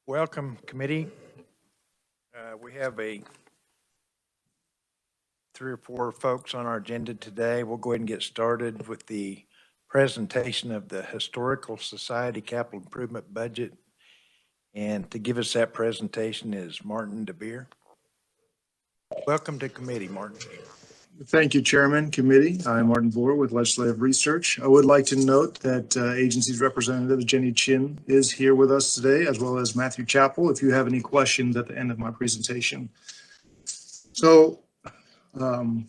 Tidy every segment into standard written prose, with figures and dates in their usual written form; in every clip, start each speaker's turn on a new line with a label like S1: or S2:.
S1: Welcome, committee. We have 3 or 4 folks on our agenda today. We'll go ahead and get started with the presentation of the Historical Society Capital Improvement Budget. And to give us that presentation is Martin DeBeer. Welcome to committee, Martin.
S2: Thank you, Chairman, Committee. I'm Martin Boer with Legislative Research. I would like to note that agency's representative, Jenny Chin, is here with us today, as well as Matthew Chappell, if you have any questions at the end of my presentation. So for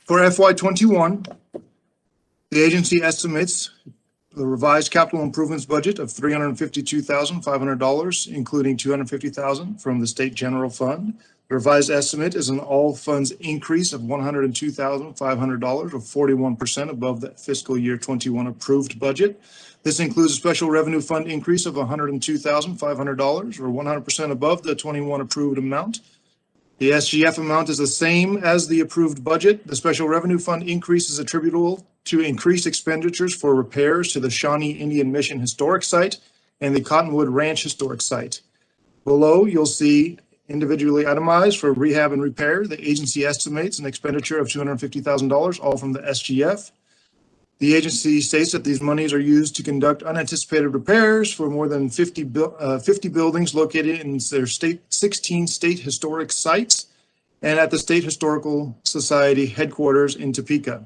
S2: FY21, the agency estimates the revised capital improvements budget of $352,500, including $250,000 from the State General Fund. The revised estimate is an all funds increase of $102,500, or 41% above the fiscal year 21 approved budget. This includes a special revenue fund increase of $102,500, or 100% above the 21 approved amount. The SGF amount is the same as the approved budget. The special revenue fund increase is attributable to increased expenditures for repairs to the Shawnee Indian Mission Historic Site and the Cottonwood Ranch Historic Site. Below, you'll see individually itemized for rehab and repair. The agency estimates an expenditure of $250,000, all from the SGF. The agency states that these monies are used to conduct unanticipated repairs for more than 50 buildings located in their 16 state historic sites and at the State Historical Society headquarters in Topeka.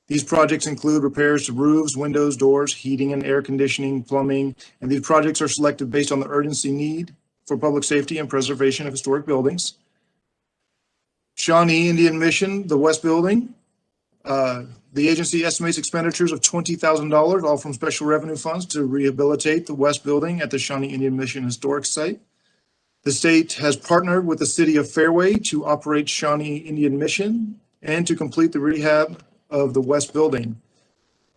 S2: These projects include repairs to roofs, windows, doors, heating and air conditioning, plumbing, and these projects are selected based on the urgency need for public safety and preservation of historic buildings. Shawnee Indian Mission, the West Building, the agency estimates expenditures of $20,000, all from special revenue funds, to rehabilitate the West Building at the Shawnee Indian Mission Historic Site. The state has partnered with the city of Fairway to operate Shawnee Indian Mission and to complete the rehab of the West Building.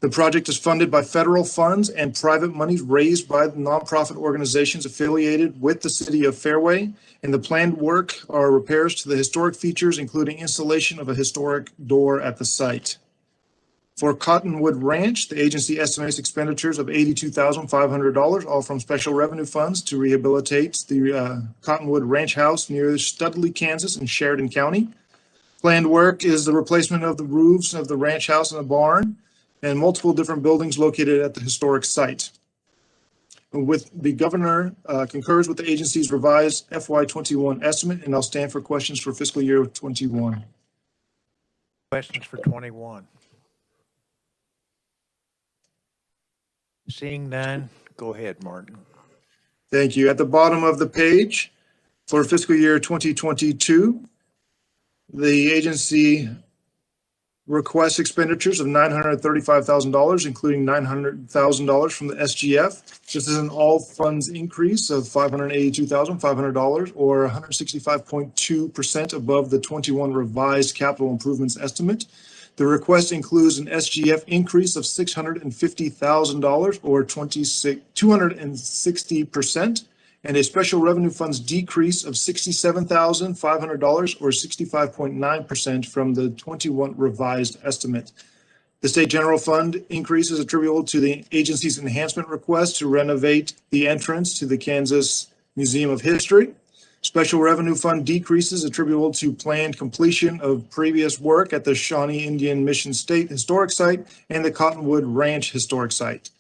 S2: The project is funded by federal funds and private monies raised by the nonprofit organizations affiliated with the city of Fairway. And the planned work are repairs to the historic features, including installation of a historic door at the site. For Cottonwood Ranch, the agency estimates expenditures of $82,500, all from special revenue funds, to rehabilitate the Cottonwood Ranch House near Studley, Kansas in Sheridan County. Planned work is the replacement of the roofs of the ranch house and the barn, and multiple different buildings located at the historic site. With the governor concurs with the agency's revised FY21 estimate, and I'll stand for questions for fiscal year 21.
S1: Questions for 21? Seeing none, go ahead, Martin.
S2: Thank you. At the bottom of the page, for fiscal year 2022, the agency requests expenditures of $935,000, including $900,000 from the SGF. This is an all funds increase of $582,500, or 165.2% above the 21 revised capital improvements estimate. The request includes an SGF increase of $650,000, or 260%, and a special revenue funds decrease of $67,500, or 65.9% from the 21 revised estimate. The State General Fund increase is attributable to the agency's enhancement request to renovate the entrance to the Kansas Museum of History. Special revenue fund decreases attributable to planned completion of previous work at the Shawnee Indian Mission State Historic Site and the Cottonwood Ranch Historic Site.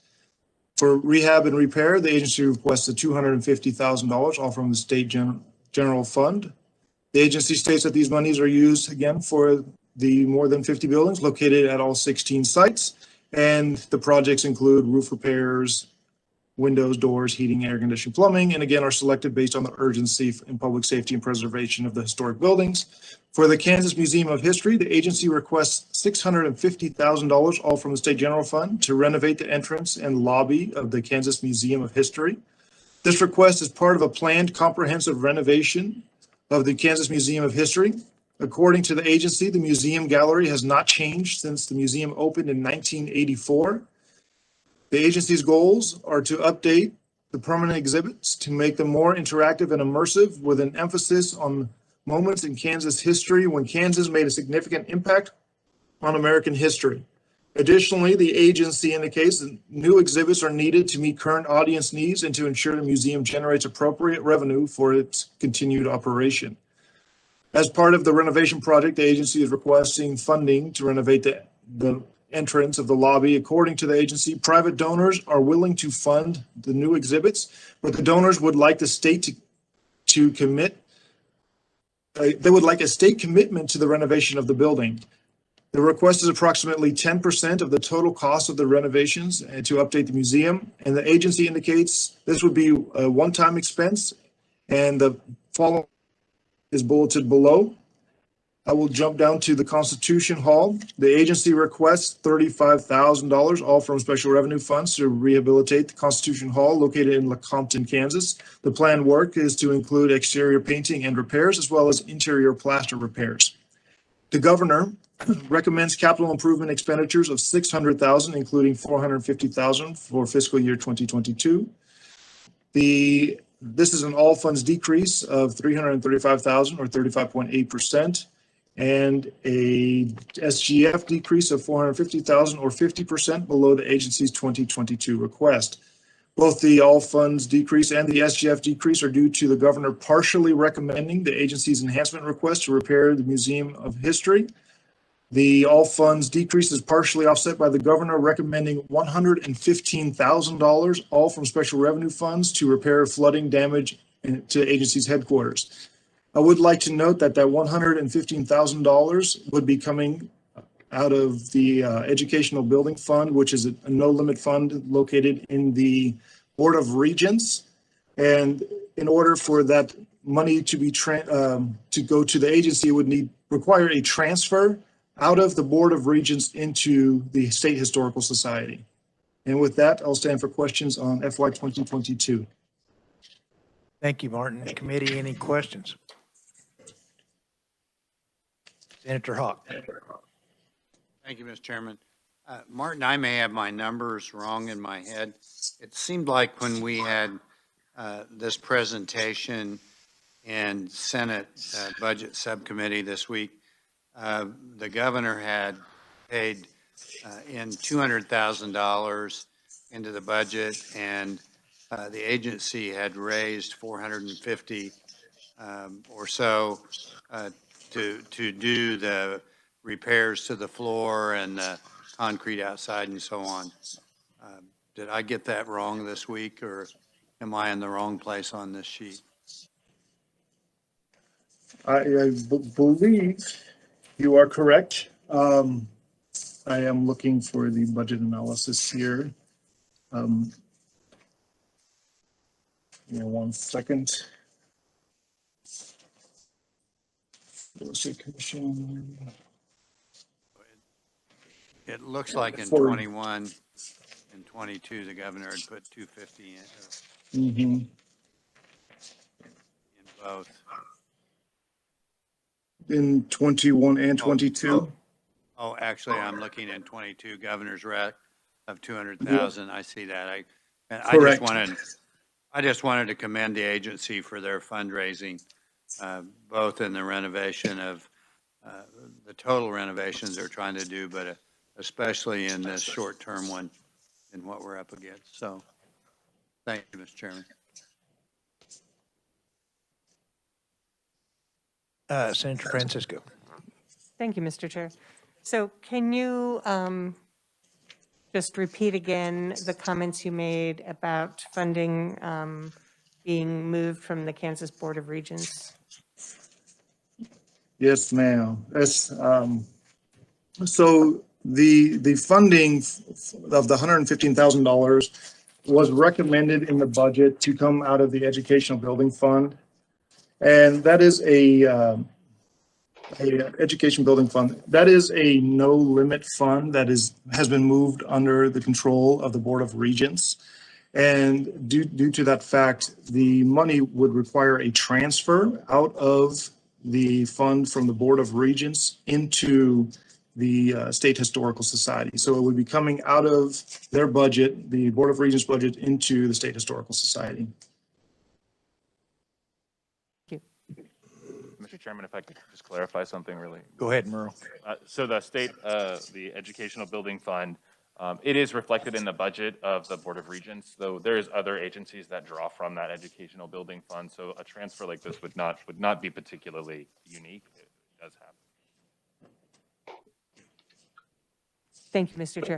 S2: For rehab and repair, the agency requested $250,000, all from the State General Fund. The agency states that these monies are used, again, for the more than 50 buildings located at all 16 sites, and the projects include roof repairs, windows, doors, heating, air conditioning, plumbing, and again are selected based on the urgency in public safety and preservation of the historic buildings. For the Kansas Museum of History, the agency requests $650,000, all from the State General Fund, to renovate the entrance and lobby of the Kansas Museum of History. This request is part of a planned comprehensive renovation of the Kansas Museum of History. According to the agency, the museum gallery has not changed since the museum opened in 1984. The agency's goals are to update the permanent exhibits to make them more interactive and immersive, with an emphasis on moments in Kansas history when Kansas made a significant impact on American history. Additionally, the agency indicates that new exhibits are needed to meet current audience needs and to ensure the museum generates appropriate revenue for its continued operation. As part of the renovation project, the agency is requesting funding to renovate the entrance of the lobby. According to the agency, private donors are willing to fund the new exhibits, but the donors would like the state to commit. They would like a state commitment to the renovation of the building. The request is approximately 10% of the total cost of the renovations and to update the museum. And the agency indicates this would be a one-time expense, and the following is bulleted below. I will jump down to the Constitution Hall. The agency requests $35,000, all from special revenue funds, to rehabilitate the Constitution Hall located in Lecompton, Kansas. The planned work is to include exterior painting and repairs, as well as interior plaster repairs. The governor recommends capital improvement expenditures of $600,000, including $450,000 for fiscal year 2022. This is an all funds decrease of $335,000 or 35.8%, and a SGF decrease of $450,000 or 50% below the agency's 2022 request. Both the all funds decrease and the SGF decrease are due to the governor partially recommending the agency's enhancement request to repair the Museum of History. The all funds decrease is partially offset by the governor recommending $115,000, all from special revenue funds, to repair flooding damage to the agency's headquarters. I would like to note that $115,000 would be coming out of the Educational Building Fund, which is a no-limit fund located in the Board of Regents. And in order for that money to be to go to the agency, it would require a transfer out of the Board of Regents into the State Historical Society. And with that, I'll stand for questions on FY 2022.
S1: Thank you, Martin. Committee, any questions? Senator Hawk.
S3: Thank you, Mr. Chairman. Martin, I may have my numbers wrong in my head. It seemed like when we had this presentation in Senate Budget Subcommittee this week, the governor had paid in $200,000 into the budget, and the agency had raised $450 or so to do the repairs to the floor and the concrete outside and so on. Did I get that wrong this week, or am I in the wrong place on this sheet?
S2: I believe you are correct. I am looking for the budget analysis here. Give me 1 second. Real estate commission.
S3: It looks like in 21 and 22, the governor had put 250 in both.
S2: In 21 and 22.
S3: Oh, actually, I'm looking at 22, governor's rec of 200,000. I see that. I just wanted to commend the agency for their fundraising, both in the renovation of the total renovations they're trying to do, but especially in this short-term one and what we're up against. So, thank you, Mr. Chairman.
S1: Senator Francisco.
S4: Thank you, Mr. Chair. So can you just repeat again the comments you made about funding being moved from the Kansas Board of Regents?
S2: Yes, ma'am. Yes. So the funding of the $115,000 was recommended in the budget to come out of the Educational Building Fund. And that is a education building fund. That is a no limit fund that has been moved under the control of the Board of Regents. And due to that fact, the money would require a transfer out of the fund from the Board of Regents into the State Historical Society. So it would be coming out of their budget, the Board of Regents budget, into the State Historical Society.
S4: Thank you.
S1: Mr.
S5: Chairman, if I could just clarify something really.
S1: Go ahead, Merle.
S5: So the state, the Educational Building Fund, it is reflected in the budget of the Board of Regents, though there's other agencies that draw from that Educational Building Fund. So a transfer like this would not be particularly unique. It does happen.
S4: Thank you, Mr. Chair.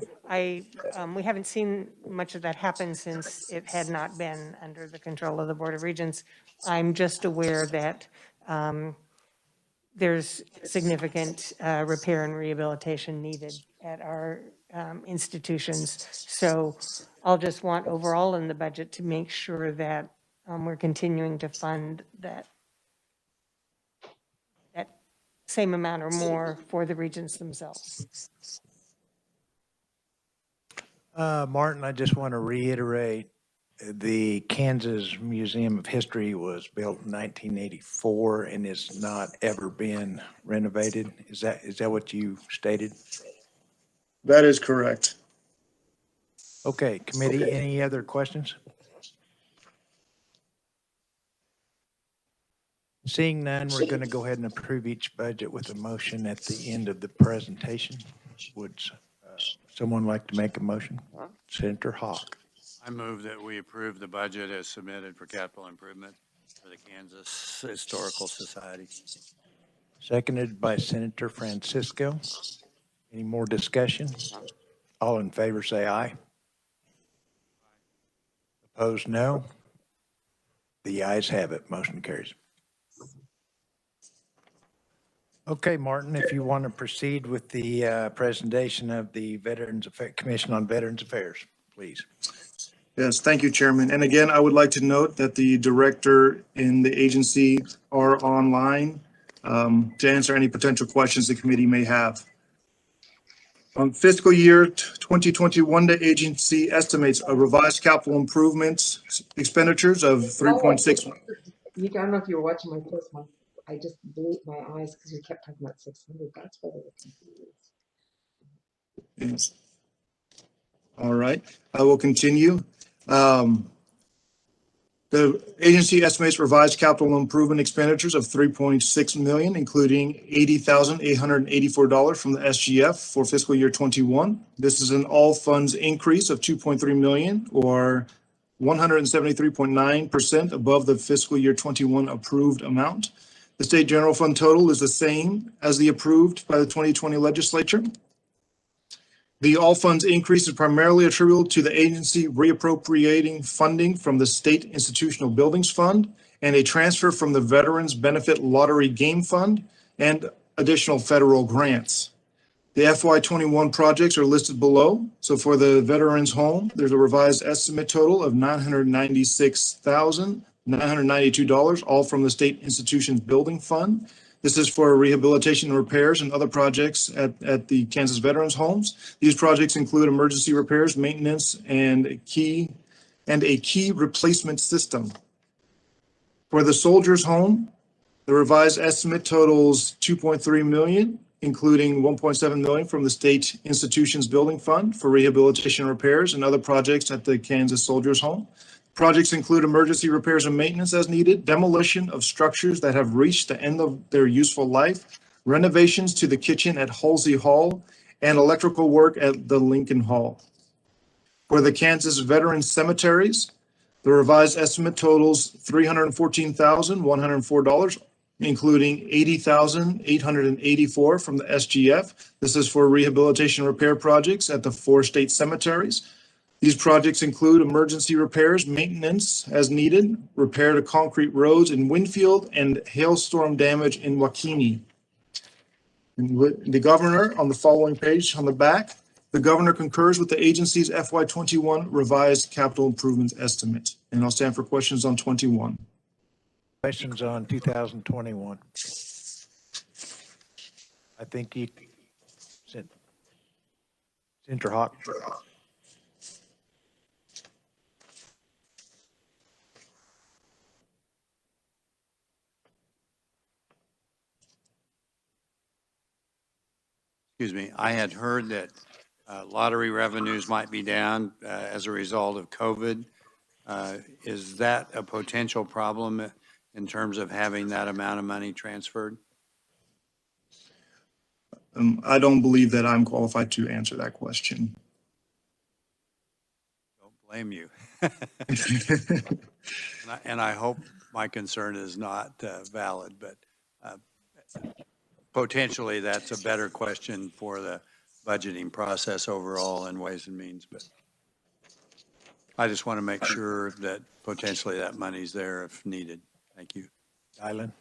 S4: We haven't seen much of that happen since it had not been under the control of the Board of Regents. I'm just aware that there's significant repair and rehabilitation needed at our institutions. So I'll just want overall in the budget to make sure that we're continuing to fund that same amount or more for the regents themselves.
S1: Martin, I just want to reiterate, the Kansas Museum of History was built in 1984 and has not ever been renovated. Is that what you stated?
S2: That is correct.
S1: Okay, committee, any other questions? Seeing none, we're going to go ahead and approve each budget with a motion at the end of the presentation. Would someone like to make a motion? Senator Hawk.
S3: I move that we approve the budget as submitted for capital improvement for the Kansas Historical Society.
S1: Seconded by Senator Francisco. Any more discussion? All in favor, say aye. Opposed, no. The ayes have it. Motion carries. Okay, Martin, if you want to proceed with the presentation of the Commission on Veterans Affairs, please.
S2: Yes, thank you, Chairman. And again, I would like to note that the director and the agency are online to answer any potential questions the committee may have. On fiscal year 2021, the agency estimates a revised capital improvements expenditures of 3.6.
S6: I don't know if you were watching my first one. I just blew my eyes because we kept talking about 600. That's why they were confused.
S2: Yes. All right, I will continue. The agency estimates revised capital improvement expenditures of 3.6 million, including $80,884 from the SGF for fiscal year 21. This is an all funds increase of 2.3 million, or 173.9% above the fiscal year 21 approved amount. The state general fund total is the same as the approved by the 2020 legislature. The all funds increase is primarily attributable to the agency reappropriating funding from the State Institutional Buildings Fund and a transfer from the Veterans Benefit Lottery Game Fund and additional federal grants. The FY21 projects are listed below. So for the Veterans Home, there's a revised estimate total of $996,992, all from the State Institutions Building Fund. This is for rehabilitation and repairs and other projects at the Kansas Veterans Homes. These projects include emergency repairs, maintenance, and a key replacement system. For the Soldiers Home, the revised estimate totals $2.3 million, including $1.7 million from the State Institutions Building Fund for rehabilitation repairs and other projects at the Kansas Soldiers Home. Projects include emergency repairs and maintenance as needed, demolition of structures that have reached the end of their useful life, renovations to the kitchen at Halsey Hall, and electrical work at the Lincoln Hall. For the Kansas Veteran Cemeteries, the revised estimate totals $314,104, including $80,884 from the SGF. This is for rehabilitation repair projects at the 4 state cemeteries. These projects include emergency repairs, maintenance as needed, repair to concrete roads in Winfield, and hailstorm damage in Waukene. And the governor, on the following page on the back, the governor concurs with the agency's FY21 revised capital improvements estimate. And I'll stand for questions on 21.
S1: Questions on 2021? I think you, Senator Hawk.
S3: Excuse me, I had heard that lottery revenues might be down as a result of COVID. Is that a potential problem in terms of having that amount of money transferred?
S2: I don't believe that I'm qualified to answer that question.
S3: Don't blame you. And I hope my concern is not valid, but potentially that's a better question for the budgeting process overall in Ways and Means. But I just want to make sure that potentially that money's there if needed. Thank you.
S1: Dylan?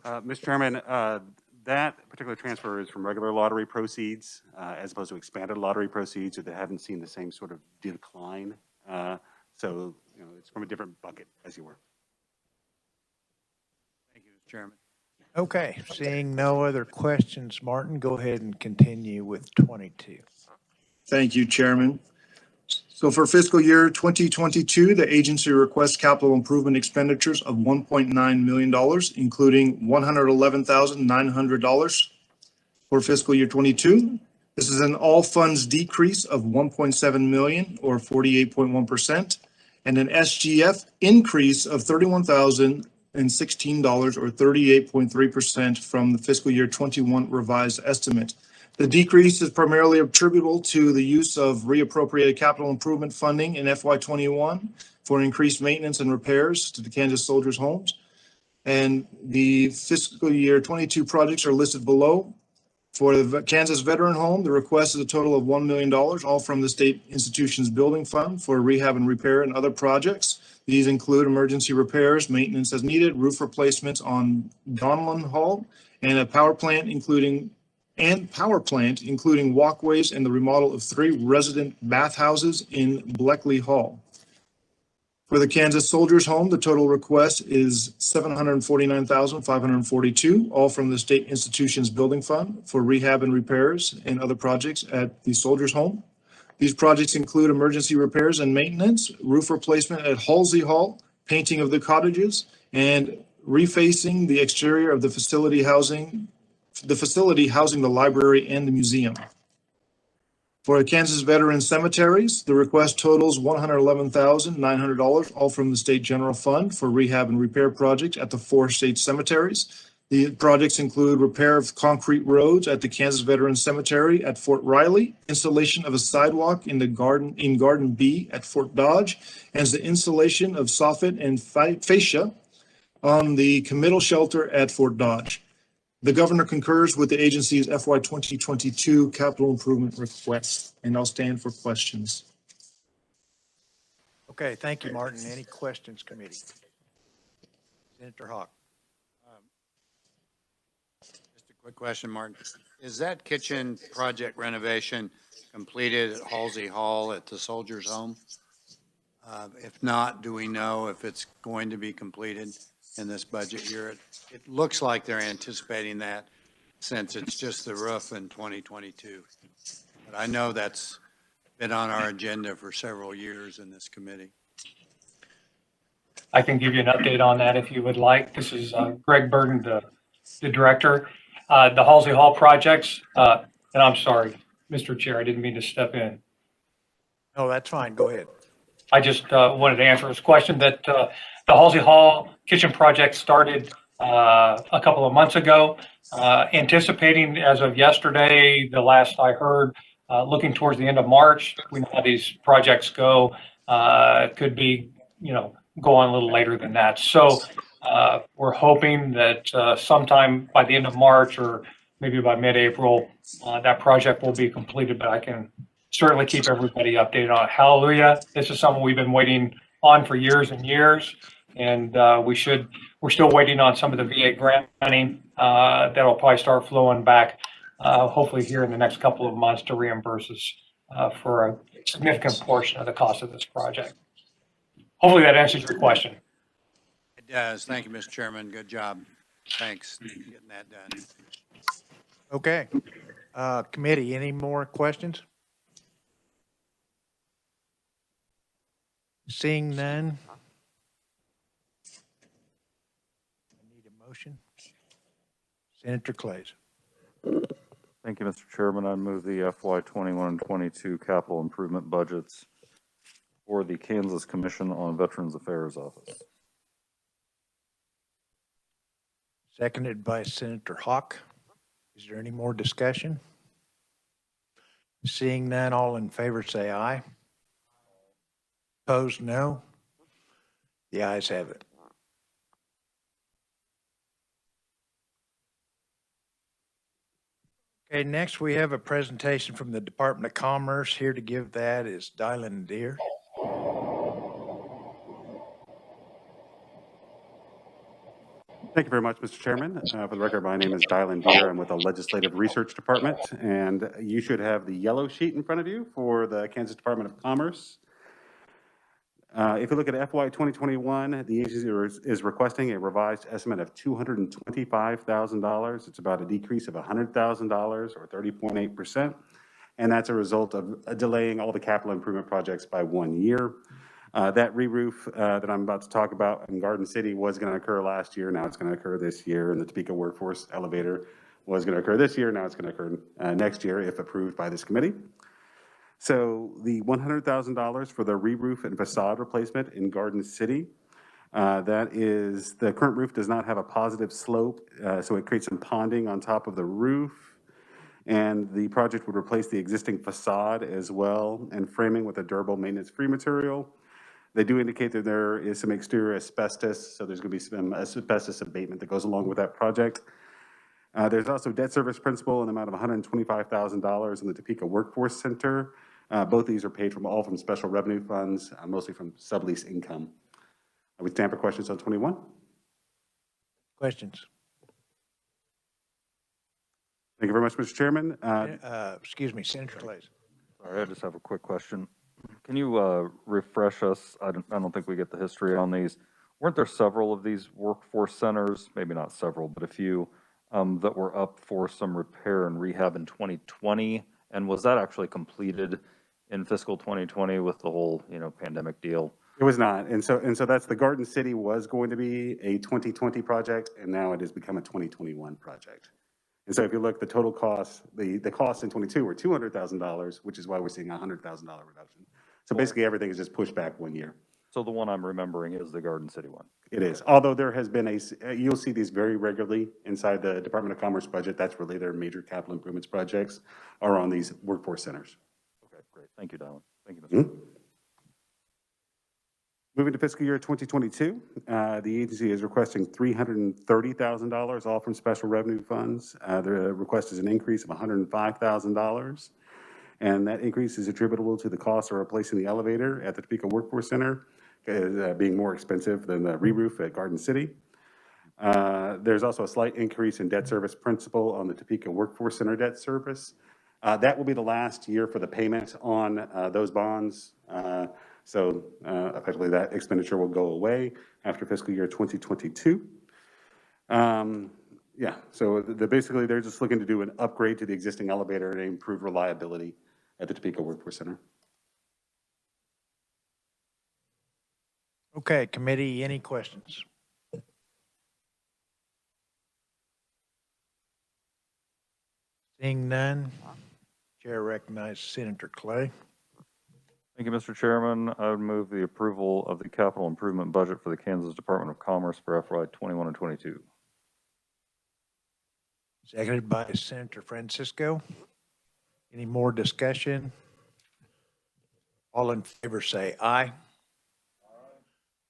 S7: Mr. Chairman, that particular transfer is from regular lottery proceeds as opposed to expanded lottery proceeds, so they haven't seen the same sort of decline. So, it's from a different bucket, as you were.
S3: Thank you, Mr. Chairman.
S1: Okay, seeing no other questions, Martin, go ahead and continue with 22.
S2: Thank you, Chairman. So for fiscal year 2022, the agency requests capital improvement expenditures of $1.9 million, including $111,900 for fiscal year 22. This is an all funds decrease of $1.7 million or 48.1%, and an SGF increase of $31,016 or 38.3% from the fiscal year 21 revised estimate. The decrease is primarily attributable to the use of reappropriated capital improvement funding in FY21 for increased maintenance and repairs to the Kansas soldiers' homes. And the fiscal year 22 projects are listed below. For the Kansas Veteran Home, the request is a total of $1 million, all from the State Institutions Building Fund for rehab and repair and other projects. These include emergency repairs, maintenance as needed, roof replacements on Donlin Hall, and a power plant including walkways and the remodel of 3 resident bathhouses in Bleckley Hall. For the Kansas Soldiers Home, the total request is $749,542, all from the State Institutions Building Fund for rehab and repairs and other projects at the Soldiers Home. These projects include emergency repairs and maintenance, roof replacement at Halsey Hall, painting of the cottages, and refacing the exterior of the facility housing the library and the museum. For the Kansas Veteran Cemeteries, the request totals $111,900, all from the State General Fund for rehab and repair projects at the 4 state cemeteries. The projects include repair of concrete roads at the Kansas Veteran Cemetery at Fort Riley, installation of a sidewalk in Garden B at Fort Dodge, and the installation of soffit and fascia on the committal shelter at Fort Dodge. The governor concurs with the agency's FY 2022 capital improvement request, and I'll stand for questions.
S1: Okay, thank you, Martin. Any questions, committee? Senator Hawk?
S3: Just a quick question, Martin. Is that kitchen project renovation completed at Halsey Hall at the Soldiers' Home? If not, do we know if it's going to be completed in this budget year? It looks like they're anticipating that since it's just the roof in 2022. But I know that's been on our agenda for several years in this committee.
S8: I can give you an update on that if you would like. This is Greg Burden, the director. The Halsey Hall projects, and I'm sorry, Mr. Chair, I didn't mean to step in.
S1: Oh, that's fine. Go ahead.
S8: I just wanted to answer his question that the Halsey Hall kitchen project started a couple of months ago, anticipating as of yesterday, the last I heard, looking towards the end of March. We know how these projects go. It could be, go on a little later than that. So we're hoping that sometime by the end of March or maybe by mid-April, that project will be completed, but I can certainly keep everybody updated on it. Hallelujah. This is something we've been waiting on for years and years. And we're still waiting on some of the VA grant money that'll probably start flowing back, hopefully here in the next couple of months to reimburse us for a significant portion of the cost of this project. Hopefully that answers your question.
S3: It does. Thank you, Mr. Chairman. Good job. Thanks for getting that done.
S1: Okay. Committee, any more questions? Seeing none. I need a motion. Senator Clays.
S9: Thank you, Mr. Chairman. I move the FY 21 and 22 capital improvement budgets for the Kansas Commission on Veterans Affairs Office.
S1: Seconded by Senator Hawk. Is there any more discussion? Seeing none, all in favor say aye. Opposed, no. The ayes have it. Okay, next we have a presentation from the Department of Commerce. Here to give that is Dylan Deere.
S7: Thank you very much, Mr. Chairman. For the record, my name is Dylan Deere. I'm with the Legislative Research Department, and you should have the yellow sheet in front of you for the Kansas Department of Commerce. If you look at FY 2021, the agency is requesting a revised estimate of $225,000. It's about a decrease of $100,000 or 30.8%. And that's a result of delaying all the capital improvement projects by 1 year. That re-roof that I'm about to talk about in Garden City was going to occur last year. Now it's going to occur this year. And the Topeka Workforce Elevator was going to occur this year. Now it's going to occur next year if approved by this committee. So the $100,000 for the re-roof and facade replacement in Garden City, that is, the current roof does not have a positive slope, so it creates some ponding on top of the roof. And the project would replace the existing facade as well and framing with a durable maintenance-free material. They do indicate that there is some exterior asbestos, so there's going to be some asbestos abatement that goes along with that project. There's also debt service principal in the amount of $125,000 in the Topeka Workforce Center. Both these are paid all from special revenue funds, mostly from sublease income. I would stand for questions on 21.
S1: Questions?
S7: Thank you very much, Mr. Chairman.
S1: Excuse me, Senator Clay.
S9: Sorry, I just have a quick question. Can you refresh us? I don't think we get the history on these. Weren't there several of these workforce centers, maybe not several, but a few, that were up for some repair and rehab in 2020? And was that actually completed in fiscal 2020 with the whole, pandemic deal?
S7: It was not. And so that's the Garden City was going to be a 2020 project, and now it has become a 2021 project. And so if you look, the total cost, the costs in 22 were $200,000, which is why we're seeing a $100,000 reduction. So basically everything is just pushed back 1 year.
S9: So the one I'm remembering is the Garden City one.
S7: It is. Although there has been you'll see these very regularly inside the Department of Commerce budget. That's really their major capital improvements projects are on these workforce centers.
S9: Okay, great. Thank you, Dylan. Thank you, Mr.
S7: Mm-hmm. Moving to fiscal year 2022, the agency is requesting $330,000 all from special revenue funds. The request is an increase of $105,000. And that increase is attributable to the cost of replacing the elevator at the Topeka Workforce Center, being more expensive than the re-roof at Garden City. There's also a slight increase in debt service principal on the Topeka Workforce Center debt service. That will be the last year for the payment on those bonds. So effectively that expenditure will go away after fiscal year 2022. Yeah, so basically they're just looking to do an upgrade to the existing elevator and improve reliability at the Topeka Workforce Center.
S1: Okay, committee, any questions? Seeing none, Chair recognizes Senator Clay.
S9: Thank you, Mr. Chairman. I would move the approval of the capital improvement budget for the Kansas Department of Commerce for FY 21 and 22.
S1: Seconded by Senator Francisco. Any more discussion? All in favor say aye.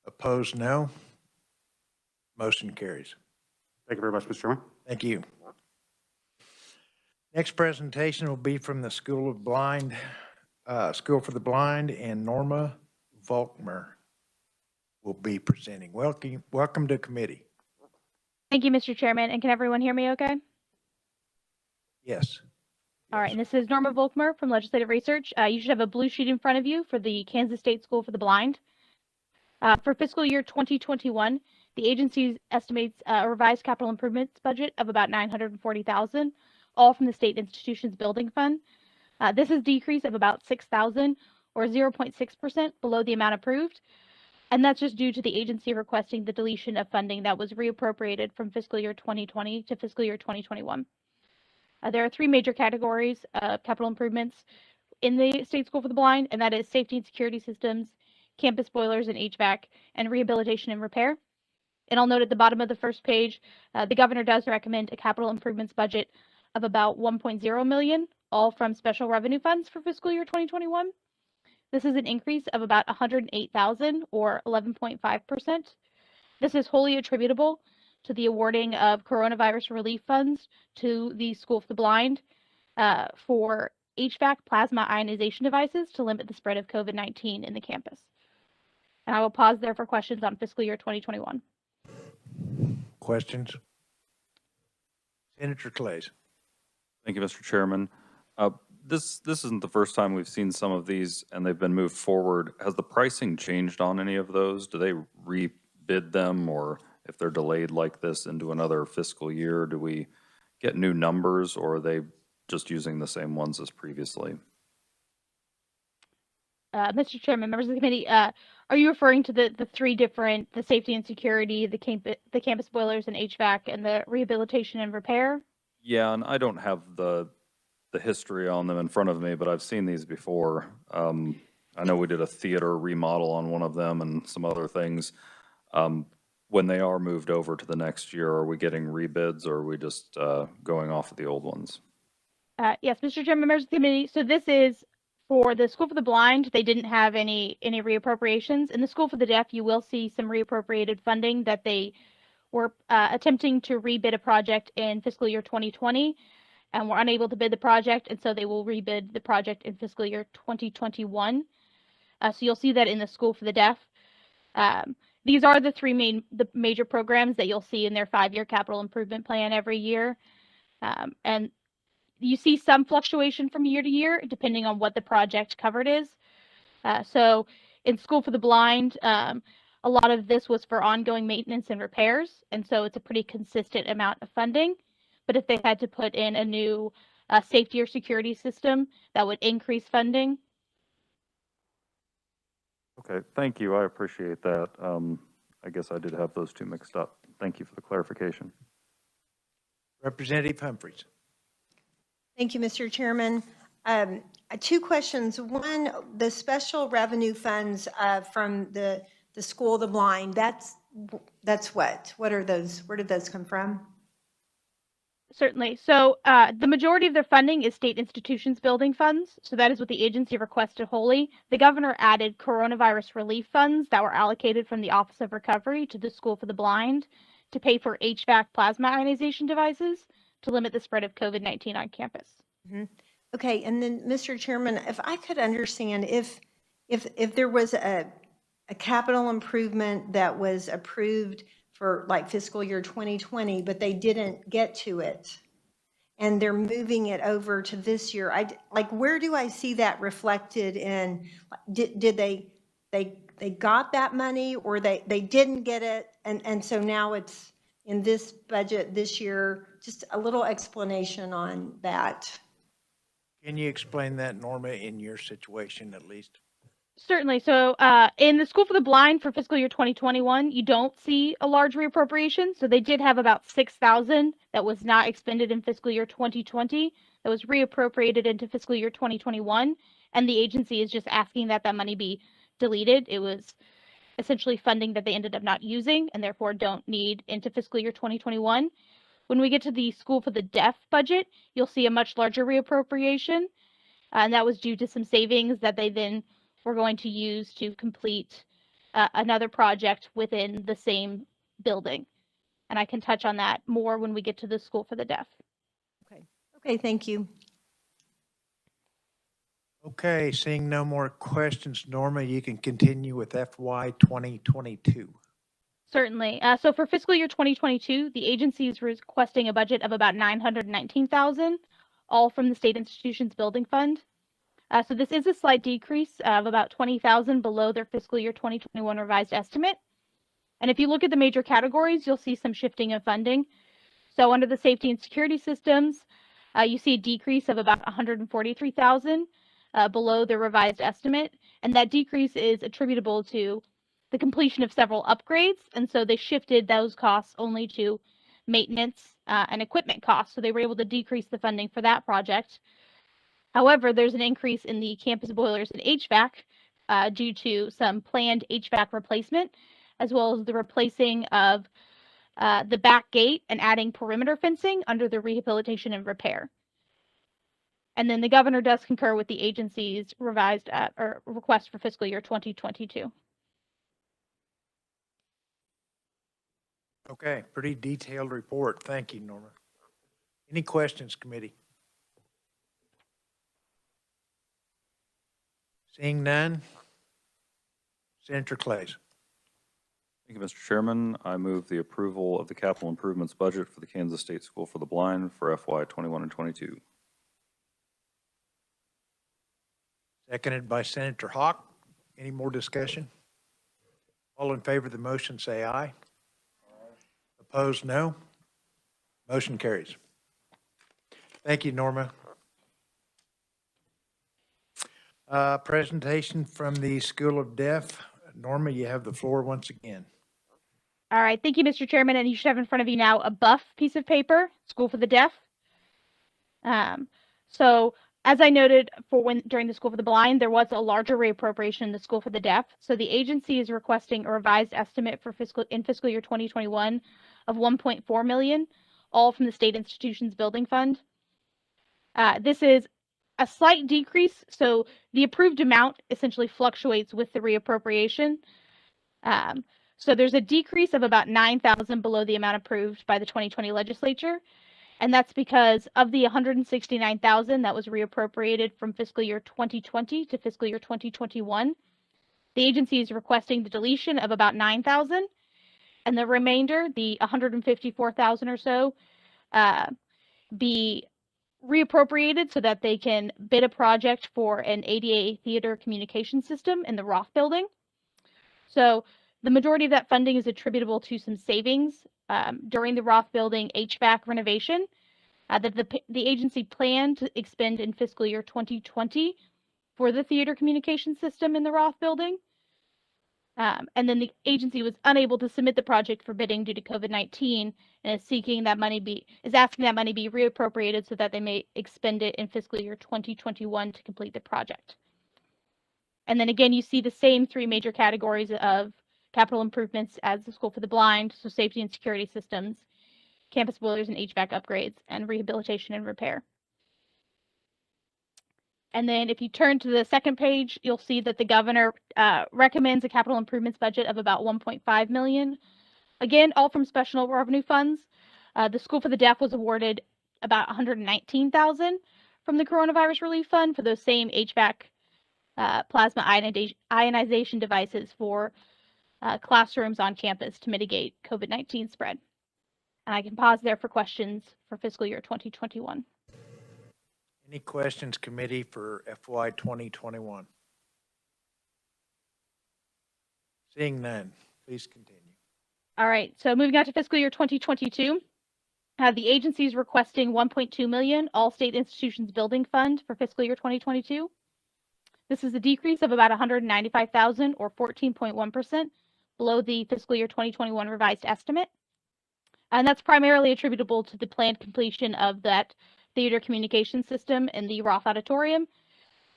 S1: Opposed, no. Motion carries.
S7: Thank you very much, Mr. Chairman.
S1: Thank you. Next presentation will be from the School for the Blind, and Norma Volkmer will be presenting. Welcome to committee.
S10: Thank you, Mr. Chairman. And can everyone hear me okay?
S1: Yes.
S10: All right, and this is Norma Volkmer from Legislative Research. You should have a blue sheet in front of you for the Kansas State School for the Blind. For fiscal year 2021, the agency estimates a revised capital improvements budget of about $940,000, all from the state institutions building fund. This is a decrease of about $6,000 or 0.6% below the amount approved. And that's just due to the agency requesting the deletion of funding that was reappropriated from fiscal year 2020 to fiscal year 2021. There are three major categories of capital improvements in the State School for the Blind, and that is safety and security systems, campus boilers and HVAC, and rehabilitation and repair. And I'll note at the bottom of the first page, the governor does recommend a capital improvements budget of about 1.0 million, all from special revenue funds for fiscal year 2021. This is an increase of about 108,000 or 11.5%. This is wholly attributable to the awarding of coronavirus relief funds to the School for the Blind for HVAC plasma ionization devices to limit the spread of COVID-19 in the campus. And I will pause there for questions on fiscal year 2021.
S1: Questions? Senator Clays.
S9: Thank you, Mr. Chairman. This isn't the first time we've seen some of these and they've been moved forward. Has the pricing changed on any of those? Do they rebid them, or if they're delayed like this into another fiscal year, do we get new numbers, or are they just using the same ones as previously?
S10: Mr. Chairman, members of the committee, are you referring to the three different, the safety and security, the campus boilers and HVAC, and the rehabilitation and repair?
S9: Yeah, and I don't have the history on them in front of me, but I've seen these before. I know we did a theater remodel on one of them and some other things. When they are moved over to the next year, are we getting rebids, or are we just going off of the old ones?
S10: Yes, Mr. Chairman, members of the committee. So this is for the School for the Blind. They didn't have any reappropriations. In the School for the Deaf, you will see some reappropriated funding that they were attempting to rebid a project in fiscal year 2020 and were unable to bid the project, and so they will rebid the project in fiscal year 2021. So you'll see that in the School for the Deaf. These are the major programs that you'll see in their 5-year capital improvement plan every year. And you see some fluctuation from year to year, depending on what the project covered is. So in School for the Blind, a lot of this was for ongoing maintenance and repairs, and so it's a pretty consistent amount of funding. But if they had to put in a new safety or security system, that would increase funding.
S9: Okay, thank you. I appreciate that. I guess I did have those two mixed up. Thank you for the clarification.
S1: Representative Humphries.
S11: Thank you, Mr. Chairman. 2 questions. One, the special revenue funds from the School of the Blind, that's what? What are those? Where did those come from?
S10: Certainly. So the majority of their funding is state institutions building funds. So that is what the agency requested wholly. The governor added coronavirus relief funds that were allocated from the Office of Recovery to the School for the Blind to pay for HVAC plasma ionization devices to limit the spread of COVID-19 on campus.
S11: Mm-hmm. Okay, and then, Mr. Chairman, if I could understand, if there was a capital improvement that was approved for like fiscal year 2020, but they didn't get to it, and they're moving it over to this year, where do I see that reflected in? Did they got that money, or they didn't get it, and so now it's in this budget this year? Just a little explanation on that.
S1: Can you explain that, Norma, in your situation at least?
S10: Certainly. So in the School for the Blind for fiscal year 2021, you don't see a large reappropriation. So they did have about 6,000 that was not expended in fiscal year 2020 that was reappropriated into fiscal year 2021. And the agency is just asking that that money be deleted. It was essentially funding that they ended up not using and therefore don't need into fiscal year 2021. When we get to the School for the Deaf budget, you'll see a much larger reappropriation. And that was due to some savings that they then were going to use to complete another project within the same building. And I can touch on that more when we get to the School for the Deaf.
S11: Okay, thank you.
S1: Okay, seeing no more questions, Norma, you can continue with FY 2022.
S10: Certainly. So for fiscal year 2022, the agency is requesting a budget of about $919,000, all from the State Institutions Building Fund. So this is a slight decrease of about $20,000 below their fiscal year 2021 revised estimate. And if you look at the major categories, you'll see some shifting of funding. So under the safety and security systems, you see a decrease of about $143,000 below the revised estimate. And that decrease is attributable to the completion of several upgrades. And so they shifted those costs only to maintenance and equipment costs. So they were able to decrease the funding for that project. However, there's an increase in the campus boilers and HVAC due to some planned HVAC replacement, as well as the replacing of the back gate and adding perimeter fencing under the rehabilitation and repair. And then the governor does concur with the agency's revised or request for fiscal year 2022.
S1: Okay, pretty detailed report. Thank you, Norma. Any questions, committee? Seeing none. Senator Clays.
S9: Thank you, Mr. Chairman. I move the approval of the capital improvements budget for the Kansas State School for the Blind for FY 21 and 22.
S1: Seconded by Senator Hawk. Any more discussion? All in favor of the motion, say aye. Opposed, no. Motion carries. Thank you, Norma. Presentation from the School of Deaf. Norma, you have the floor once again.
S10: All right, thank you, Mr. Chairman, and you should have in front of you now a buff piece of paper, School for the Deaf. So as I noted during the School for the Blind, there was a larger reappropriation in the School for the Deaf. So the agency is requesting a revised estimate for fiscal year 2021 of $1.4 million, all from the State Institutions Building Fund. This is a slight decrease, so the approved amount essentially fluctuates with the reappropriation. So there's a decrease of about $9,000 below the amount approved by the 2020 legislature. And that's because of the $169,000 that was reappropriated from fiscal year 2020 to fiscal year 2021. The agency is requesting the deletion of about $9,000, and the remainder, the $154,000 or so, be reappropriated so that they can bid a project for an ADA theater communication system in the Roth building. So the majority of that funding is attributable to some savings during the Roth building HVAC renovation that the agency planned to expend in fiscal year 2020 for the theater communication system in the Roth building. And then the agency was unable to submit the project for bidding due to COVID-19 and is asking that money be reappropriated so that they may expend it in fiscal year 2021 to complete the project. And then again, you see the same three major categories of capital improvements as the School for the Blind, so safety and security systems, campus boilers and HVAC upgrades, and rehabilitation and repair. And then if you turn to the second page, you'll see that the governor recommends a capital improvements budget of about $1.5 million. Again, all from special revenue funds. The School for the Deaf was awarded about $119,000 from the Coronavirus Relief Fund for those same HVAC plasma ionization devices for classrooms on campus to mitigate COVID-19 spread. And I can pause there for questions for fiscal year 2021.
S1: Any questions, committee, for FY 2021? Seeing none, please continue.
S10: All right, so moving on to fiscal year 2022, the agency is requesting $1.2 million all state institutions building fund for fiscal year 2022. This is a decrease of about $195,000 or 14.1% below the fiscal year 2021 revised estimate. And that's primarily attributable to the planned completion of that theater communication system in the Roth Auditorium,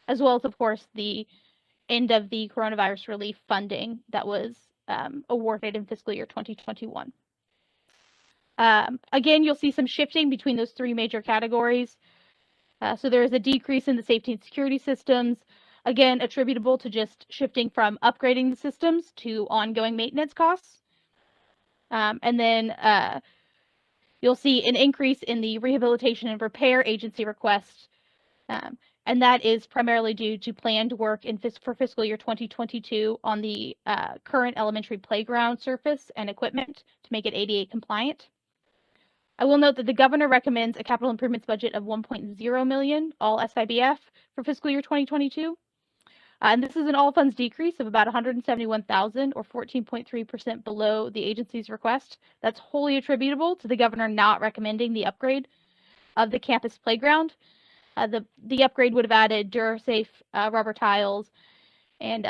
S10: as well as, of course, the end of the coronavirus relief funding that was awarded in fiscal year 2021. Again, you'll see some shifting between those three major categories. So there is a decrease in the safety and security systems, again, attributable to just shifting from upgrading the systems to ongoing maintenance costs. And then you'll see an increase in the rehabilitation and repair agency request, and that is primarily due to planned work for fiscal year 2022 on the current elementary playground surface and equipment to make it ADA compliant. I will note that the governor recommends a capital improvements budget of $1.0 million, all SIBF, for fiscal year 2022. And this is an all funds decrease of about $171,000 or 14.3% below the agency's request. That's wholly attributable to the governor not recommending the upgrade of the campus playground. The upgrade would have added DuraSafe rubber tiles and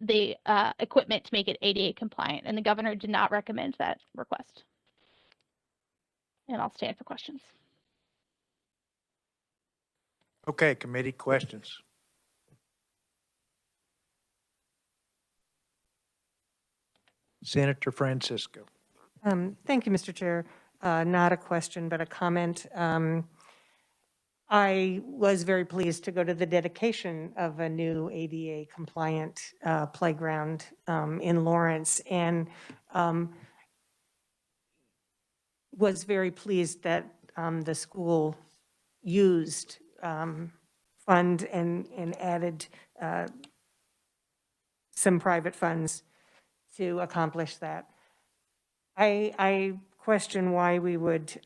S10: the equipment to make it ADA compliant, and the governor did not recommend that request. And I'll stand for questions.
S1: Okay, committee questions. Senator Francisco.
S4: Thank you, Mr. Chair. Not a question, but a comment. I was very pleased to go to the dedication of a new ADA compliant playground in Lawrence, and was very pleased that the school used fund and added some private funds to accomplish that. I question why we would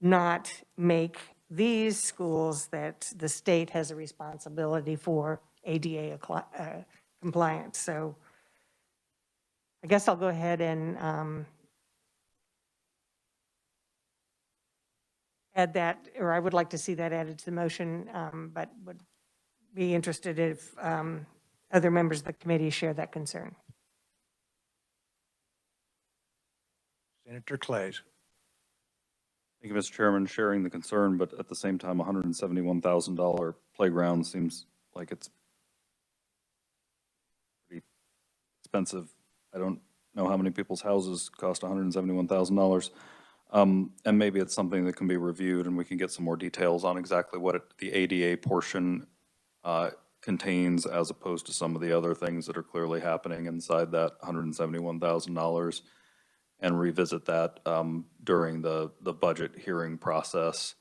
S4: not make these schools that the state has a responsibility for ADA compliance. So I guess I'll go ahead and add that, or I would like to see that added to the motion, but would be interested if other members of the committee share that concern.
S1: Senator Clays.
S9: Thank you, Mr. Chairman, sharing the concern, but at the same time, $171,000 playground seems like it's pretty expensive. I don't know how many people's houses cost $171,000. And maybe it's something that can be reviewed and we can get some more details on exactly what the ADA portion contains as opposed to some of the other things that are clearly happening inside that $171,000, and revisit that during the budget hearing process.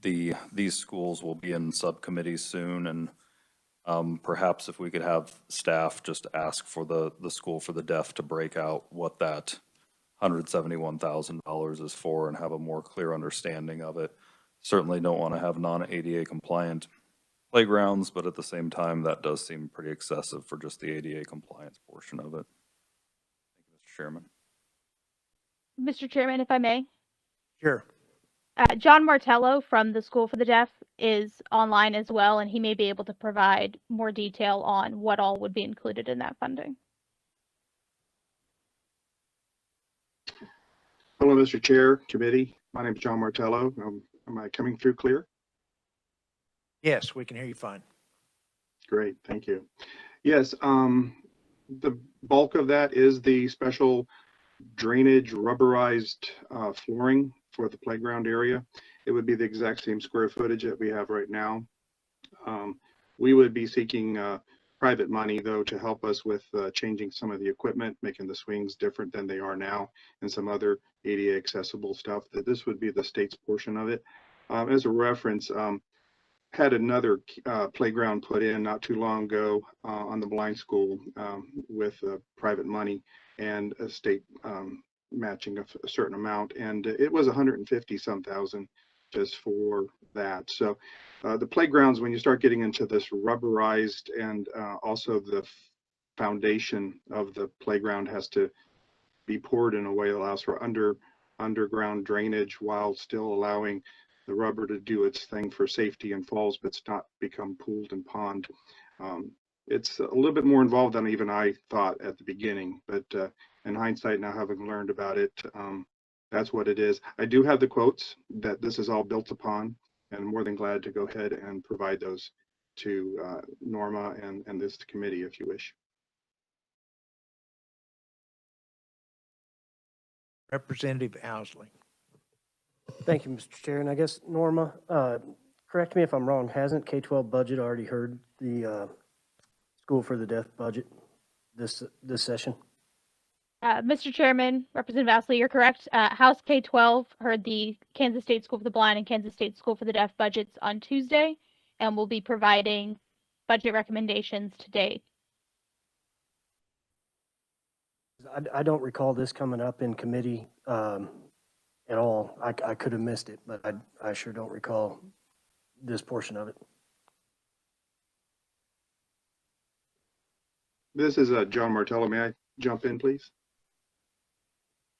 S9: These schools will be in subcommittees soon, and perhaps if we could have staff just ask for the School for the Deaf to break out what that $171,000 is for and have a more clear understanding of it. Certainly don't want to have non-ADA compliant playgrounds, but at the same time, that does seem pretty excessive for just the ADA compliance portion of it. Thank you, Mr. Chairman.
S10: Mr. Chairman, if I may.
S1: Sure.
S10: John Martello from the School for the Deaf is online as well, and he may be able to provide more detail on what all would be included in that funding.
S12: Hello, Mr. Chair, committee. My name is John Martello. Am I coming through clear?
S1: Yes, we can hear you fine.
S12: Great, thank you. Yes, the bulk of that is the special drainage rubberized flooring for the playground area. It would be the exact same square footage that we have right now. We would be seeking private money, though, to help us with changing some of the equipment, making the swings different than they are now, and some other ADA accessible stuff. That this would be the state's portion of it. As a reference, had another playground put in not too long ago on the blind school with private money and a state matching a certain amount, and it was 150-some thousand just for that. So the playgrounds, when you start getting into this rubberized, and also the foundation of the playground has to be poured in a way that allows for underground drainage while still allowing the rubber to do its thing for safety and falls, but it's not become pooled and pond. It's a little bit more involved than even I thought at the beginning, but in hindsight, now having learned about it, that's what it is. I do have the quotes that this is all built upon, and more than glad to go ahead and provide those to Norma and this committee if you wish.
S1: Representative Owsley.
S13: Thank you, Mr. Chair. And I guess, Norma, correct me if I'm wrong, hasn't K-12 budget already heard the School for the Deaf budget this session?
S10: Mr. Chairman, Representative Astley, you're correct. House K-12 heard the Kansas State School for the Blind and Kansas State School for the Deaf budgets on Tuesday, and will be providing budget recommendations today.
S13: I don't recall this coming up in committee at all. I could have missed it, but I sure don't recall this portion of it.
S12: This is John Martello. May I jump in, please?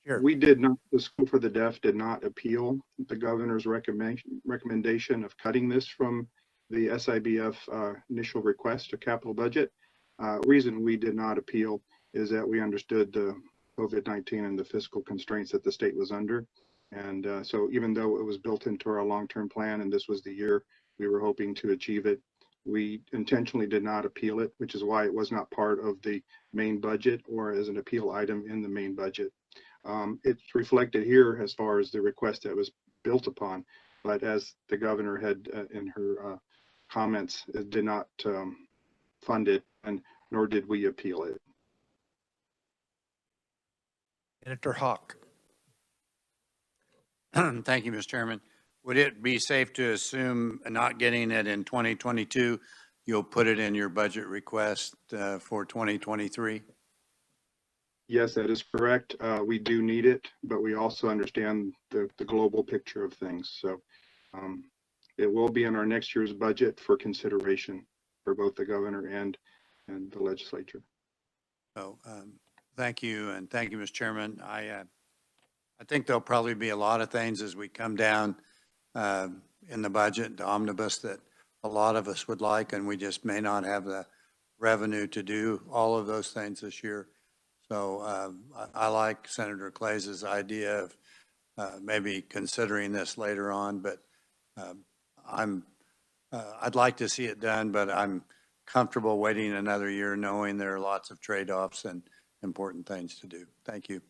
S1: Sure.
S12: We did not, the School for the Deaf did not appeal the governor's recommendation of cutting this from the SIBF initial request to capital budget. Reason we did not appeal is that we understood the COVID-19 and the fiscal constraints that the state was under. And so even though it was built into our long-term plan and this was the year we were hoping to achieve it, We intentionally did not appeal it, which is why it was not part of the main budget or as an appeal item in the main budget. It's reflected here as far as the request that was built upon, but as the governor had in her comments, it did not fund it, and nor did we appeal it.
S1: Senator Hawk.
S3: Thank you, Mr. Chairman. Would it be safe to assume not getting it in 2022, you'll put it in your budget request for 2023?
S12: Yes, that is correct. We do need it, but we also understand the global picture of things. So it will be in our next year's budget for consideration for both the governor and the legislature.
S3: So thank you, and thank you, Mr. Chairman. I think there'll probably be a lot of things as we come down in the budget, the omnibus, that a lot of us would like, and we just may not have the revenue to do all of those things this year. So I like Senator Clays's idea of maybe considering this later on, but I'd like to see it done, but I'm comfortable waiting another year knowing there are lots of trade-offs and important things to do. Thank you.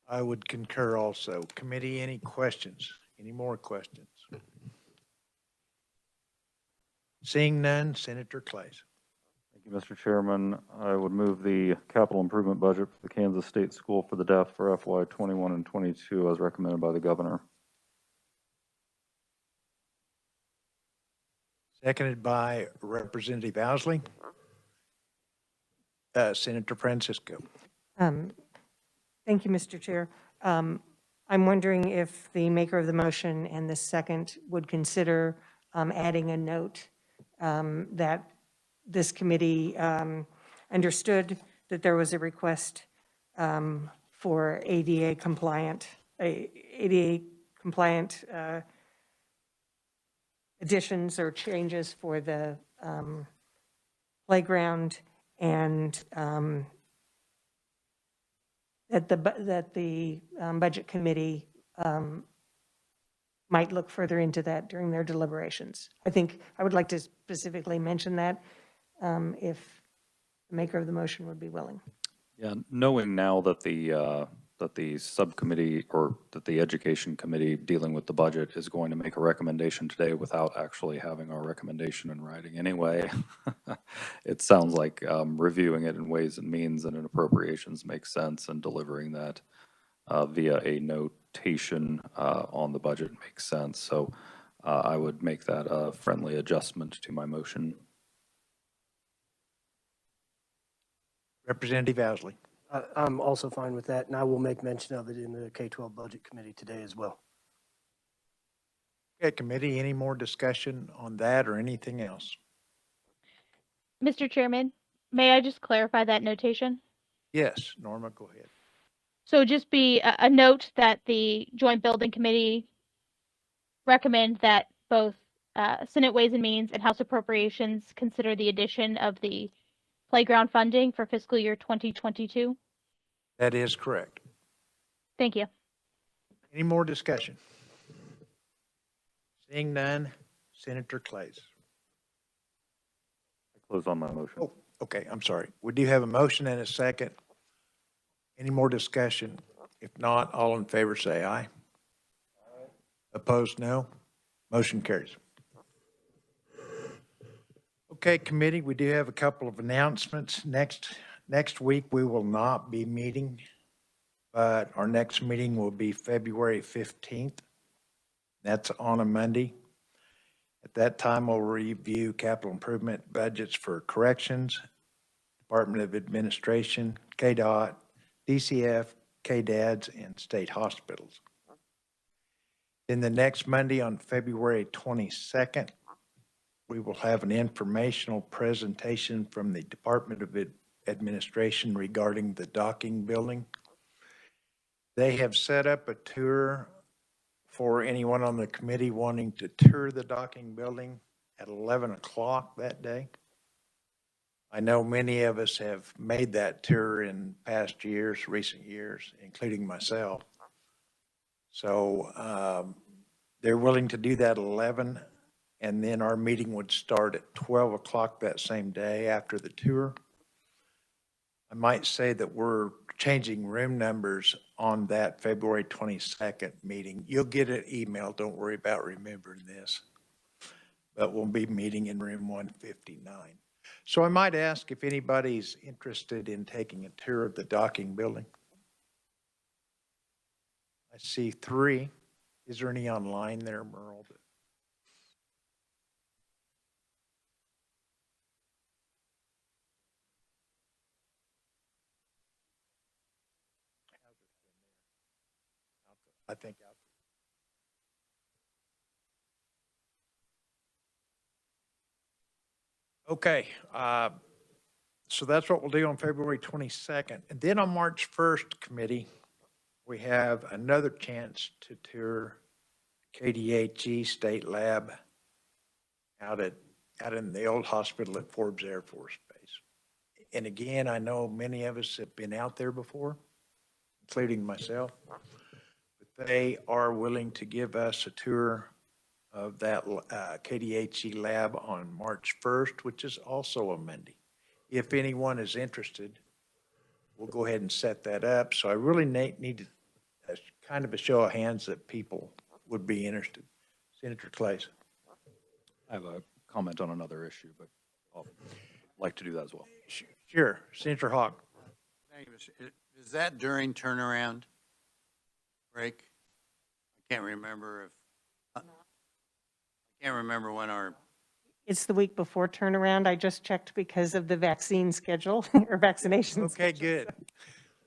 S1: I would concur also. Committee, any questions? Any more questions? Seeing none, Senator Clays.
S9: Thank you, Mr. Chairman. I would move the capital improvement budget for the Kansas State School for the Deaf for FY 21 and 22 as recommended by the governor.
S1: Seconded by Representative Owsley. Senator Francisco.
S4: Thank you, Mr. Chair. I'm wondering if the maker of the motion and the second would consider adding a note that this committee understood that there was a request for ADA compliant additions or changes for the playground, and that the budget committee might look further into that during their deliberations. I think I would like to specifically mention that if the maker of the motion would be willing.
S9: Yeah, knowing now that the subcommittee or that the education committee dealing with the budget is going to make a recommendation today without actually having our recommendation in writing anyway, it sounds like reviewing it in Ways and Means and in Appropriations makes sense, and delivering that via a notation on the budget makes sense. So I would make that a friendly adjustment to my motion.
S1: Representative Owsley.
S13: I'm also fine with that, and I will make mention of it in the K-12 Budget Committee today as well.
S1: Okay, committee, any more discussion on that or anything else?
S10: Mr. Chairman, may I just clarify that notation?
S1: Yes, Norma, go ahead.
S10: So just be a note that the Joint Building Committee recommend that both Senate Ways and Means and House Appropriations consider the addition of the playground funding for fiscal year 2022.
S1: That is correct.
S10: Thank you.
S1: Any more discussion? Seeing none, Senator Clays.
S9: I close on my motion.
S1: Oh, okay, I'm sorry. We do have a motion and a second. Any more discussion? If not, all in favor say aye. Aye. Opposed, no. Motion carries. Okay, committee, we do have a couple of announcements. Next week, we will not be meeting, but our next meeting will be February 15th. That's on a Monday. At that time, we'll review capital improvement budgets for corrections, Department of Administration, KDOT, DCF, KDADS, and state hospitals. Then the next Monday on February 22nd, we will have an informational presentation from the Department of Administration regarding the docking building. They have set up a tour for anyone on the committee wanting to tour the docking building at 11 o'clock that day. I know many of us have made that tour in past years, recent years, including myself. So they're willing to do that at 11. And then our meeting would start at 12 o'clock that same day after the tour. I might say that we're changing room numbers on that February 22nd meeting. You'll get an email, don't worry about remembering this. But we'll be meeting in room 159. So I might ask if anybody's interested in taking a tour of the docking building. I see 3. Is there any online there, Merle? I think. Okay, so that's what we'll do on February 22nd. And then on March 1st, committee, we have another chance to tour KDHE State Lab out in the old hospital at Forbes Air Force Base. And again, I know many of us have been out there before, including myself, but they are willing to give us a tour of that KDHE lab on March 1st, which is also a Monday. If anyone is interested, we'll go ahead and set that up. So I really need a kind of a show of hands that people would be interested. Senator Clays.
S9: I have a comment on another issue, but I'll like to do that as well.
S1: Sure, Senator Hawk.
S3: Thank you, Mr. Is that during turnaround break? I can't remember when our.
S4: It's the week before turnaround. I just checked because of the vaccine schedule or vaccination.
S1: Okay, good.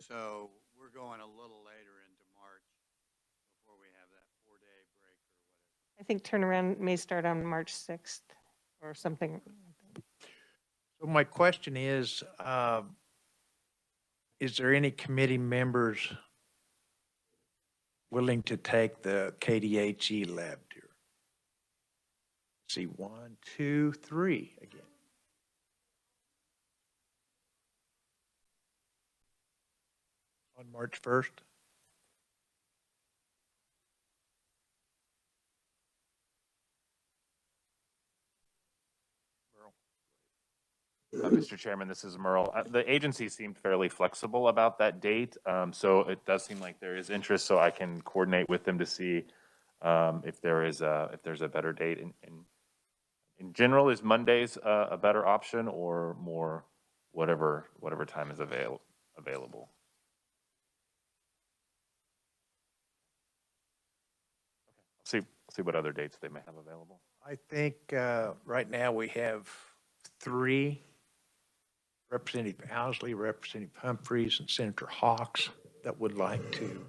S3: So we're going a little later into March before we have that 4-day break or whatever.
S4: I think turnaround may start on March 6th or something.
S1: So my question is there any committee members willing to take the KDHE lab tour? See, 1, 2, 3 again. On March 1st?
S5: Mr. Chairman, this is Merle. The agency seemed fairly flexible about that date, so it does seem like there is interest, so I can coordinate with them to see if there's a better date. In general, is Mondays a better option or more whatever time is available? Okay, I'll see what other dates they may have available.
S1: I think right now we have 3, Representative Owsley, Representative Humphreys, and Senator Hawks that would like to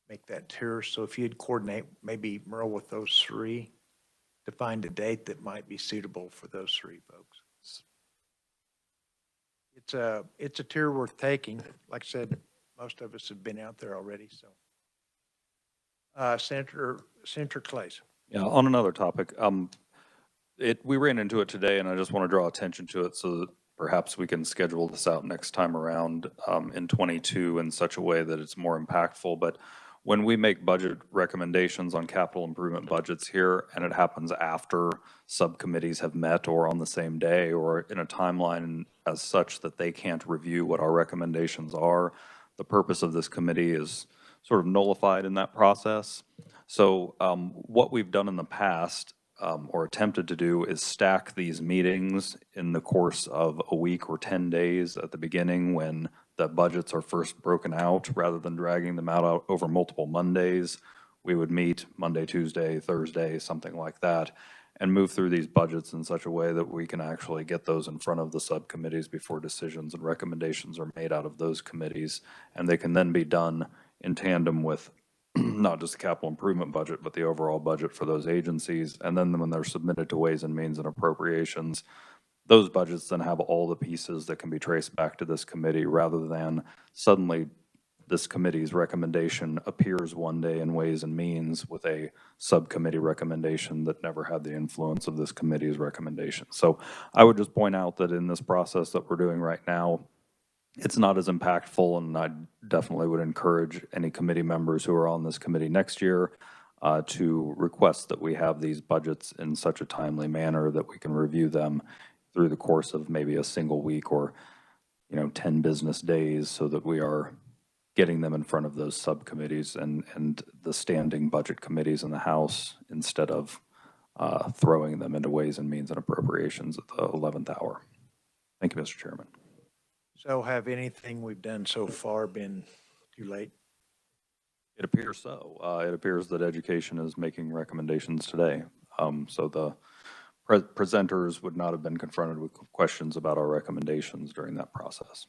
S1: make that tour. So if you'd coordinate maybe Merle with those 3 to find a date that might be suitable for those 3 folks. It's a tour worth taking. Like I said, most of us have been out there already. So, Senator Clays.
S9: Yeah, on another topic, we ran into it today, and I just want to draw attention to it so that perhaps we can schedule this out next time around in 22 in such a way that it's more impactful. But when we make budget recommendations on capital improvement budgets here, and it happens after subcommittees have met or on the same day or in a timeline as such that they can't review what our recommendations are, the purpose of this committee is sort of nullified in that process. So what we've done in the past or attempted to do is stack these meetings in the course of a week or 10 days at the beginning when the budgets are first broken out, rather than dragging them out over multiple Mondays. We would meet Monday, Tuesday, Thursday, something like that, and move through these budgets in such a way that we can actually get those in front of the subcommittees before decisions and recommendations are made out of those committees. And they can then be done in tandem with not just the capital improvement budget, but the overall budget for those agencies. And then when they're submitted to Ways and Means and Appropriations, those budgets then have all the pieces that can be traced back to this committee, rather than suddenly this committee's recommendation appears one day in Ways and Means with a subcommittee recommendation that never had the influence of this committee's recommendation. So I would just point out that in this process that we're doing right now, it's not as impactful, and I definitely would encourage any committee members who are on this committee next year to request that we have these budgets in such a timely manner that we can review them through the course of maybe a single week or, 10 business days, so that we are getting them in front of those subcommittees and the standing budget committees in the House, instead of throwing them into Ways and Means and Appropriations at the 11th hour. Thank you, Mr. Chairman.
S1: So have anything we've done so far been too late?
S9: It appears so. It appears that education is making recommendations today. So the presenters would not have been confronted with questions about our recommendations during that process.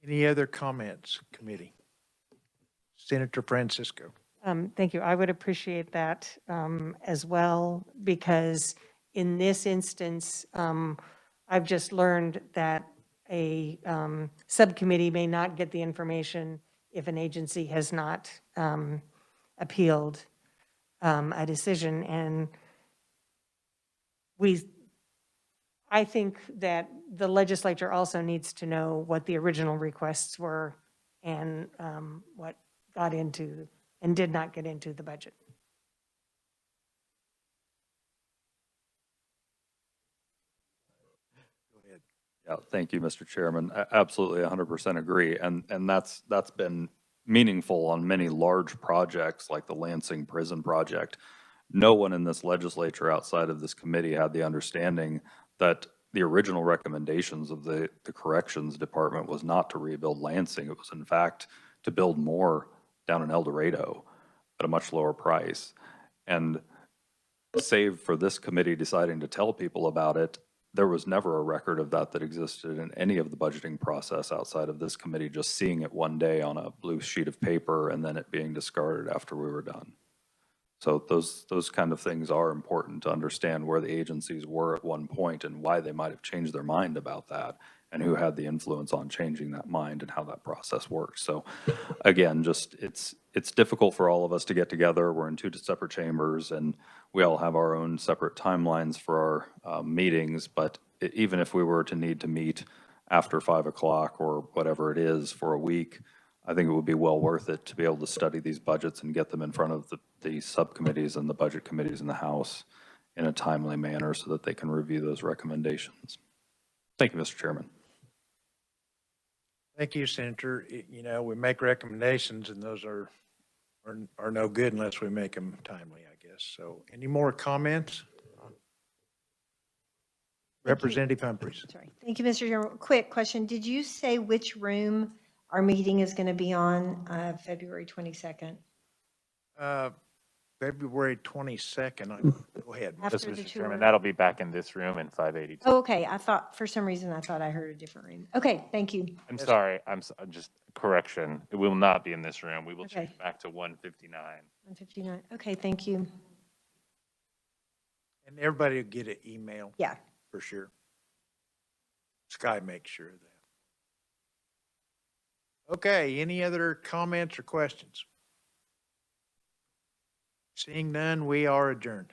S1: Any other comments, committee? Senator Francisco.
S4: Thank you. I would appreciate that as well, because in this instance, I've just learned that a subcommittee may not get the information if an agency has not appealed a decision. And I think that the legislature also needs to know what the original requests were and what got into and did not get into the budget.
S9: Yeah, thank you, Mr. Chairman. Absolutely 100% agree. And that's been meaningful on many large projects like the Lansing Prison Project. No one in this legislature outside of this committee had the understanding that the original recommendations of the Corrections Department was not to rebuild Lansing. It was, in fact, to build more down in El Dorado at a much lower price. And save for this committee deciding to tell people about it, there was never a record of that existed in any of the budgeting process outside of this committee just seeing it one day on a blue sheet of paper and then it being discarded after we were done. So those kind of things are important to understand where the agencies were at one point and why they might have changed their mind about that and who had the influence on changing that mind and how that process works. So again, just it's difficult for all of us to get together. We're in two separate chambers and we all have our own separate timelines for our meetings, but even if we were to need to meet after 5 o'clock or whatever it is for a week, I think it would be well worth it to be able to study these budgets and get them in front of the subcommittees and the budget committees in the House in a timely manner so that they can review those recommendations. Thank you, Mr. Chairman.
S1: Thank you, Senator. We make recommendations and those are no good unless we make them timely, I guess. So any more comments? Representative Humphreys.
S11: Sorry. Thank you, Mr. Chairman. Quick question. Did you say which room our meeting is going to be on February 22nd?
S1: February 22nd. Go ahead.
S11: After
S5: Yes,
S11: the
S5: Mr.
S11: tour?
S5: Chairman, that'll be back in this room in 582.
S11: Oh, okay. For some reason, I thought I heard a different room. Okay, thank you.
S5: I'm sorry, just correction. It will not be in this room. We will
S11: Okay.
S5: change back to 159.
S11: 159. Okay, thank you.
S1: And everybody will get an email.
S11: Yeah.
S1: For sure. Sky makes sure of that. Okay, any other comments or questions? Seeing none, we are adjourned.